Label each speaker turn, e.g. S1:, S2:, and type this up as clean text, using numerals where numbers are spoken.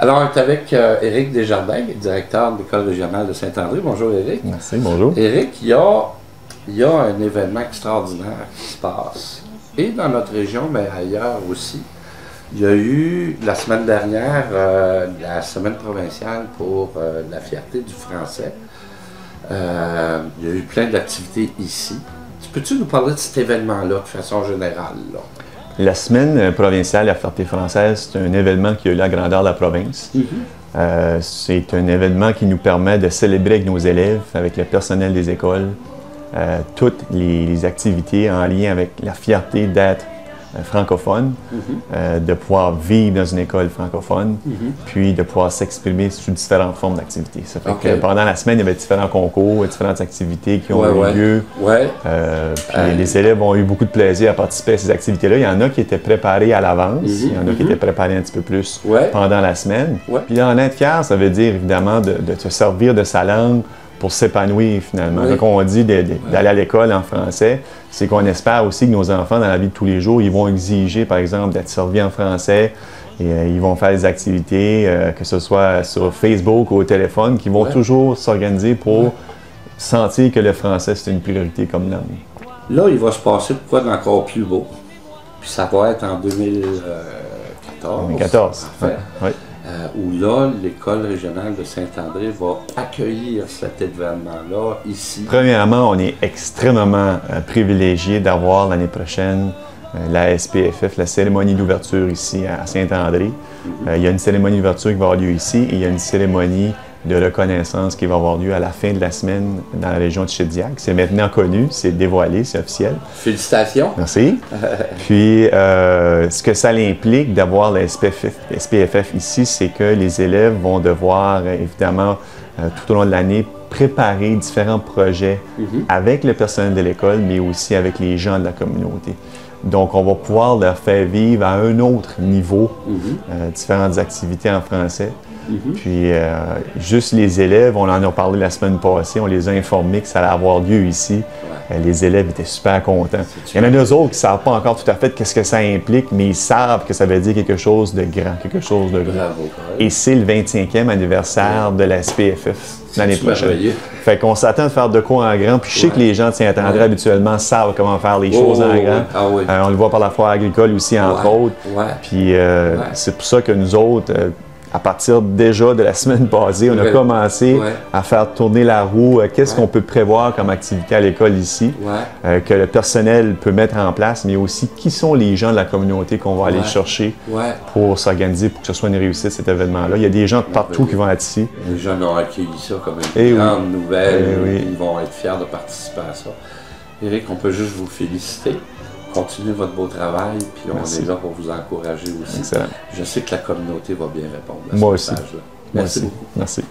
S1: Alors, on est avec Éric Desjardins, directeur de l'École régionale de Saint-André. Bonjour, Éric.
S2: Merci, bonjour.
S1: Éric, il y a un événement extraordinaire qui se passe, et dans notre région, mais ailleurs aussi. Il y a eu, la semaine dernière, la semaine provinciale pour la fierté du français. Il y a eu plein d'activités ici. Peux-tu nous parler de cet événement-là de façon générale, là?
S2: La semaine provinciale de la fierté française, c'est un événement qui a eu la grandeur de la province. C'est un événement qui nous permet de célébrer avec nos élèves, avec le personnel des écoles, toutes les activités en lien avec la fierté d'être francophone, de pouvoir vivre dans une école francophone, puis de pouvoir s'exprimer sous différentes formes d'activités. Ça fait que pendant la semaine, il y avait différents concours, différentes activités qui ont eu lieu. Puis les élèves ont eu beaucoup de plaisir à participer à ces activités-là. Il y en a qui étaient préparés à l'avance, il y en a qui étaient préparés un petit peu plus pendant la semaine. Puis en être fier, ça veut dire évidemment de se servir de sa langue pour s'épanouir finalement. Quand on dit d'aller à l'école en français, c'est qu'on espère aussi que nos enfants, dans la vie de tous les jours, ils vont exiger, par exemple, d'être servis en français et ils vont faire des activités, que ce soit sur Facebook ou au téléphone, qui vont toujours s'organiser pour sentir que le français, c'est une priorité comme langue.
S1: Là, il va se passer quoi d'encore plus beau. Puis ça va être en 2014.
S2: 2014,
S1: en fait. Où là, l'École régionale de Saint-André va accueillir cet événement-là ici.
S2: Premièrement, on est extrêmement privilégié d'avoir l'année prochaine la SPFF, la cérémonie d'ouverture ici à Saint-André. Il y a une cérémonie d'ouverture qui va avoir lieu ici et il y a une cérémonie de reconnaissance qui va avoir lieu à la fin de la semaine dans la région de Chediac. C'est maintenant connu, c'est dévoilé, c'est officiel.
S1: Félicitations.
S2: Merci. Puis, ce que ça implique d'avoir la SPFF ici, c'est que les élèves vont devoir, évidemment, tout au long de l'année, préparer différents projets avec le personnel de l'école, mais aussi avec les gens de la communauté. Donc, on va pouvoir leur faire vivre à un autre niveau différentes activités en français. Puis, juste les élèves, on en a parlé la semaine passée, on les a informés que ça allait avoir lieu ici. Les élèves étaient super contents. Il y en a deux autres qui ne savent pas encore tout à fait qu'est-ce que ça implique, mais ils savent que ça veut dire quelque chose de grand, quelque chose de gros. Et c'est le 25e anniversaire de la SPFF l'année prochaine. Fait qu'on s'attend à faire de quoi en grand. Puis je sais que les gens de Saint-André habituellement savent comment faire les choses en grand. On le voit par la foire agricole aussi, entre autres. Puis c'est pour ça que nous autres, à partir déjà de la semaine passée, on a commencé à faire tourner la roue. Qu'est-ce qu'on peut prévoir comme activité à l'école ici, que le personnel peut mettre en place, mais aussi qui sont les gens de la communauté qu'on va aller chercher pour s'organiser, pour que ce soit une réussite, cet événement-là. Il y a des gens de partout qui vont être ici.
S1: Les gens ont accueilli ça comme une grande nouvelle. Ils vont être fiers de participer à ça. Éric, on peut juste vous féliciter. Continuez votre beau travail, puis on est là pour vous encourager aussi.
S2: Excellent.
S1: Je sais que la communauté va bien répondre à ce message-là.
S2: Merci beaucoup. Merci.